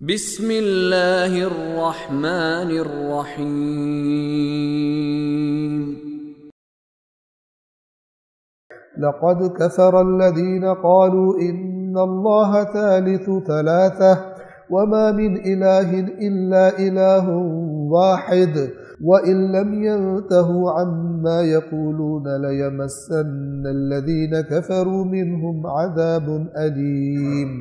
بسم اللہ الرحمن الرحیم لقد كفر الذين قالوا إن الله ثالث ثلاثة وما من إله إلا إله واحد وإن لم ينتهوا عما يقولون ليمسن الذين كفروا منهم عذاب أليم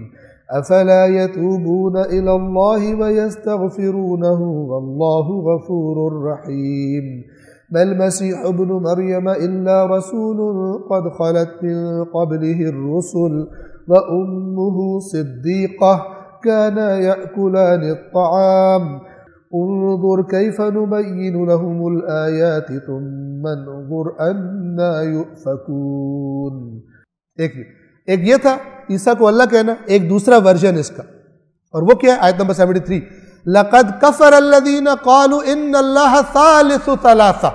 أفلا يتوبون إلى الله ويستغفرونه والله غفور رحيم ما المسيح ابن مريم إلا رسول قد خلت من قبله الرسل وأمه صديقة كانا يأكلان الطعام انظر كيف نبين لهم الآيات ثم انظر أنا يؤفكون۔ ایک یہ تھا عیسیٰ کو اللہ کہنا، ایک دوسرا ورژن اس کا، اور وہ کیا ہے؟ آیت نمبر 73 لَقَدْ كَفَرَ الَّذِينَ قَالُوا إِنَّ اللَّهَ ثَالِثُ ثَلَاثَةٍ،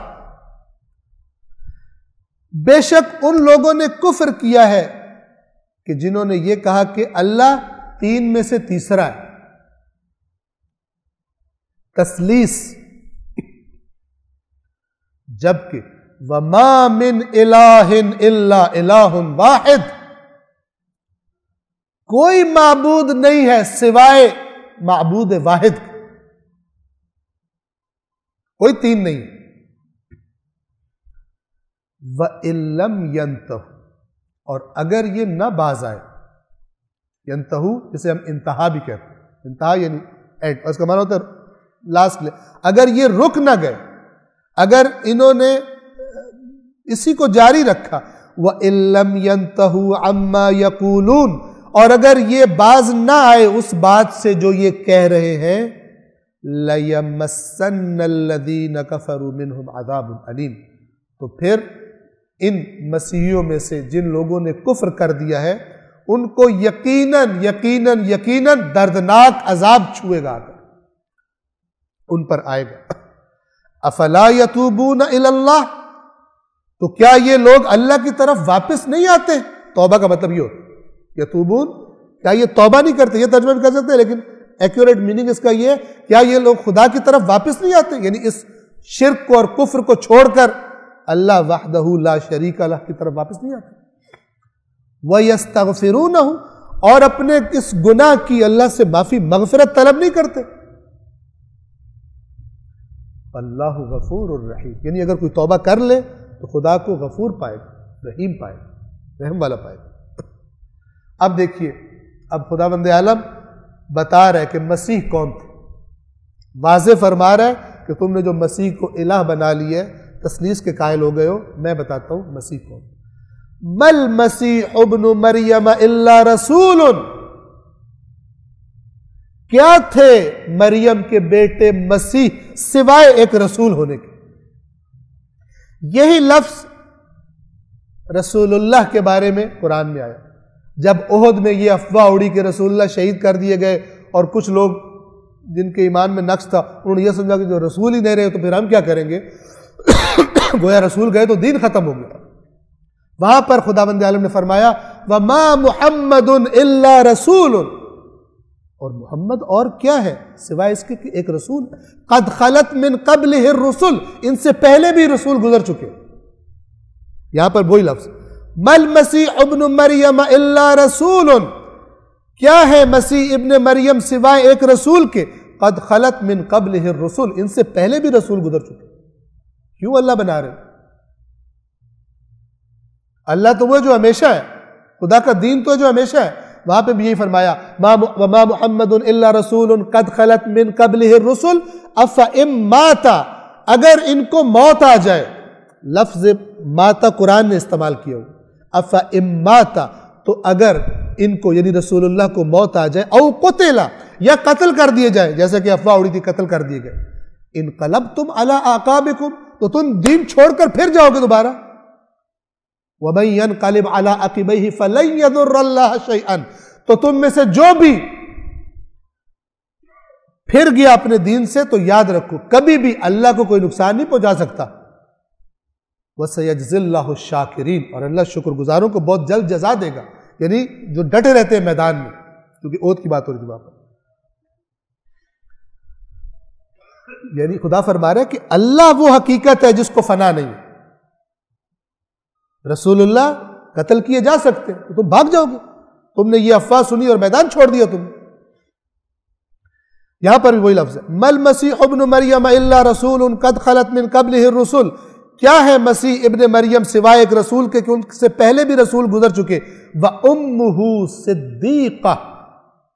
بے شک ان لوگوں نے کفر کیا ہے کہ جنہوں نے یہ کہا کہ اللہ تین میں سے تیسرا ہے، تثلیث، جبکہ وَمَا مِنْ إِلَٰهٍ إِلَّا إِلَٰهٌ وَاحِدٌ، کوئی معبود نہیں ہے سوائے معبود واحد، کوئی تین نہیں۔ وَإِن لَّمْ يَنْتَهُ، اور اگر یہ نہ باز آئے، ینتہو جسے ہم انتہا بھی کہتے ہیں، انتہا یعنی اینڈ، اور اس کا معنی ہوتا ہے لاسٹ، اگر یہ رک نہ گئے، اگر انہوں نے اسی کو جاری رکھا، وَإِن لَّمْ يَنْتَهُوا عَمَّا يَقُولُونَ، اور اگر یہ باز نہ آئے اس بات سے جو یہ کہہ رہے ہیں، لَيَمَسَّنَّ الَّذِينَ كَفَرُوا مِنْهُمْ عَذَابٌ أَلِيمٌ، تو پھر ان مسیحیوں میں سے جن لوگوں نے کفر کر دیا ہے ان کو یقیناً دردناک عذاب چھوئے گا، ان پر آئے گا۔ افلا یتوبون الی اللہ، تو کیا یہ لوگ اللہ کی طرف واپس نہیں آتے؟ توبہ کا مطلب یہ ہوتا ہے یتوبون، کیا یہ توبہ نہیں کرتے؟ یہ ترجمہ بھی کر سکتے ہیں، لیکن ایکوریٹ میننگ اس کا یہ ہے، کیا یہ لوگ خدا کی طرف واپس نہیں آتے؟ یعنی اس شرک کو اور کفر کو چھوڑ کر اللہ وحدہ لا شریک لہ کی طرف واپس نہیں آتے۔ وَيَسْتَغْفِرُونَهُ، اور اپنے اس گناہ کی اللہ سے معافی مغفرت طلب نہیں کرتے۔ اللہ غفور الرحیم، یعنی اگر کوئی توبہ کر لے تو خدا کو غفور پائے گا، رحیم پائے گا، رحم والا پائے گا۔ اب دیکھیے، اب خداوند عالم بتا رہا ہے کہ مسیح کون تھے، واضح فرما رہا ہے کہ تم نے جو مسیح کو الہ بنا لی ہے، تثلیث کے قائل ہو گئے ہو، میں بتاتا ہوں مسیح کون۔ مل مسیح ابن مریم الا رسول، کیا تھے مریم کے بیٹے مسیح سوائے ایک رسول ہونے کے۔ یہی لفظ رسول اللہ کے بارے میں قرآن میں آیا، جب احد میں یہ افواہ اڑی کہ رسول اللہ شہید کر دیے گئے، اور کچھ لوگ جن کے ایمان میں نقص تھا انہوں نے یہ سمجھا کہ جو رسول ہی نہیں رہے تو پھر ہم کیا کریں گے، گویا رسول گئے تو دین ختم ہو گیا۔ وہاں پر خداوند عالم نے فرمایا وَمَا مُحَمَّدٌ إِلَّا رَسُولٌ، اور محمد اور کیا ہے سوائے اس کے کہ ایک رسول، قَدْ خَلَتْ مِن قَبْلِهِ الرُّسُلُ، ان سے پہلے بھی رسول گزر چکے۔ یہاں پر وہی لفظ مَل مسیح ابن مریم إِلَّا رَسُولٌ، کیا ہے مسیح ابن مریم سوائے ایک رسول کے، قَدْ خَلَتْ مِن قَبْلِهِ الرُّسُلُ، ان سے پہلے بھی رسول گزر چکے۔ کیوں اللہ بنا رہے؟ اللہ تو وہ جو ہمیشہ ہے، خدا کا دین تو جو ہمیشہ ہے۔ وہاں پہ بھی یہی فرمایا وَمَا مُحَمَّدٌ إِلَّا رَسُولٌ قَدْ خَلَتْ مِن قَبْلِهِ الرُّسُلُ أَفَإِن مَّاتَ، اگر ان کو موت آ جائے، لفظ ماتا قرآن نے استعمال کیا ہو، أَفَإِن مَّاتَ، تو اگر ان کو یعنی رسول اللہ کو موت آ جائے، او قتل، یا قتل کر دیے جائے، جیسے کہ افواہ اڑی تھی قتل کر دیے گئے، انقلبتم علی اعقابکم، تو تم دین چھوڑ کر پھر جاؤ گے دوبارہ، وَمَن يَنْقَلِبْ عَلَىٰ عَقِبَيْهِ فَلَن يَضُرَّ اللَّهَ شَيْئًا، تو تم میں سے جو بھی پھر گیا اپنے دین سے تو یاد رکھو کبھی بھی اللہ کو کوئی نقصان نہیں پہنچا سکتا۔ وَسَيَجْزِي اللَّهُ الشَّاكِرِينَ، اور اللہ شکر گزاروں کو بہت جلد جزا دے گا، یعنی جو ڈٹے رہتے ہیں میدان میں، کیونکہ اوت کی بات ہو رہی تھی وہاں پر۔ یعنی خدا فرما رہا ہے کہ اللہ وہ حقیقت ہے جس کو فنا نہیں ہے. رسول اللہ قتل کیے جا سکتے تو تم بھاگ جاؤ گے. تم نے یہ افواہ سنی اور میدان چھوڑ دیا تم. یہاں پر بھی وہی لفظ ہے مل مسیح ابن مریم الا رسول قد خلت من قبلہ الرسل. کیا ہے مسیح ابن مریم سوائے ایک رسول کے کہ ان سے پہلے بھی رسول گزر چکے. وَأُمُّهُ صِدِّيقَةٌ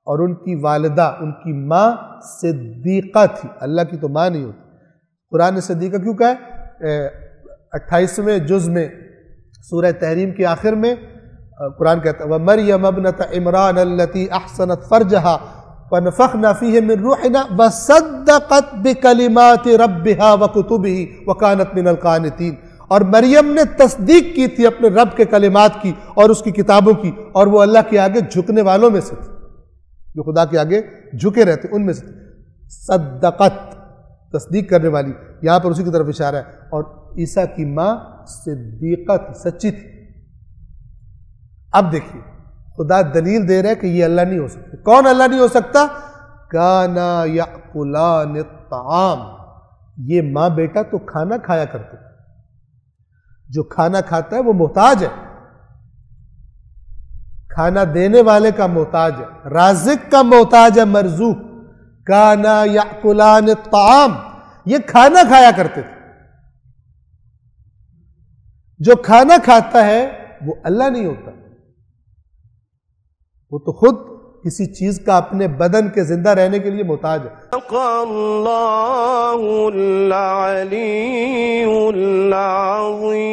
اور ان کی والدہ ان کی ماں صدیقہ تھی. اللہ کی تو ماں نہیں ہوتی. قرآن نے صدیقہ کیوں کہا ہے؟ 28ویں جز میں سورہ تحریم کے آخر میں قرآن کہتا ہے وَمَرْيَمَ ابْنَتَ عِمْرَانَ الَّتِي أَحْسَنَتْ فَرْجَهَا وَنَفَخْنَا فِيهِ مِنْ رُوحِنَا وَصَدَّقَتْ بِكَلِمَاتِ رَبِّهَا وَكُتُبِهِ وَكَانَتْ مِنَ الْقَانِتِينَ. اور مریم نے تصدیق کی تھی اپنے رب کے کلمات کی اور اس کی کتابوں کی اور وہ اللہ کے آگے جھکنے والوں میں سے تھی جو خدا کے آگے جھکے رہتے ان میں سے تھی. صدقت تصدیق کرنے والی. یہاں پر اسی کی طرف اشارہ ہے. اور عیسیٰ کی ماں صدیقہ تھی سچی تھی. اب دیکھیے خدا دلیل دے رہے کہ یہ اللہ نہیں ہو سکتا. کون اللہ نہیں ہو سکتا؟ کانا یأکلان الطعام. یہ ماں بیٹا تو کھانا کھایا کرتے. جو کھانا کھاتا ہے وہ محتاج ہے. کھانا دینے والے کا محتاج ہے. رازق کا محتاج ہے. مرزوق. کانا یأکلان الطعام. یہ کھانا کھایا کرتے تھے. جو کھانا کھاتا ہے وہ اللہ نہیں ہوتا. وہ تو خود کسی چیز کا اپنے بدن کے زندہ رہنے کے لیے محتاج ہے. اللہ العلی العظیم.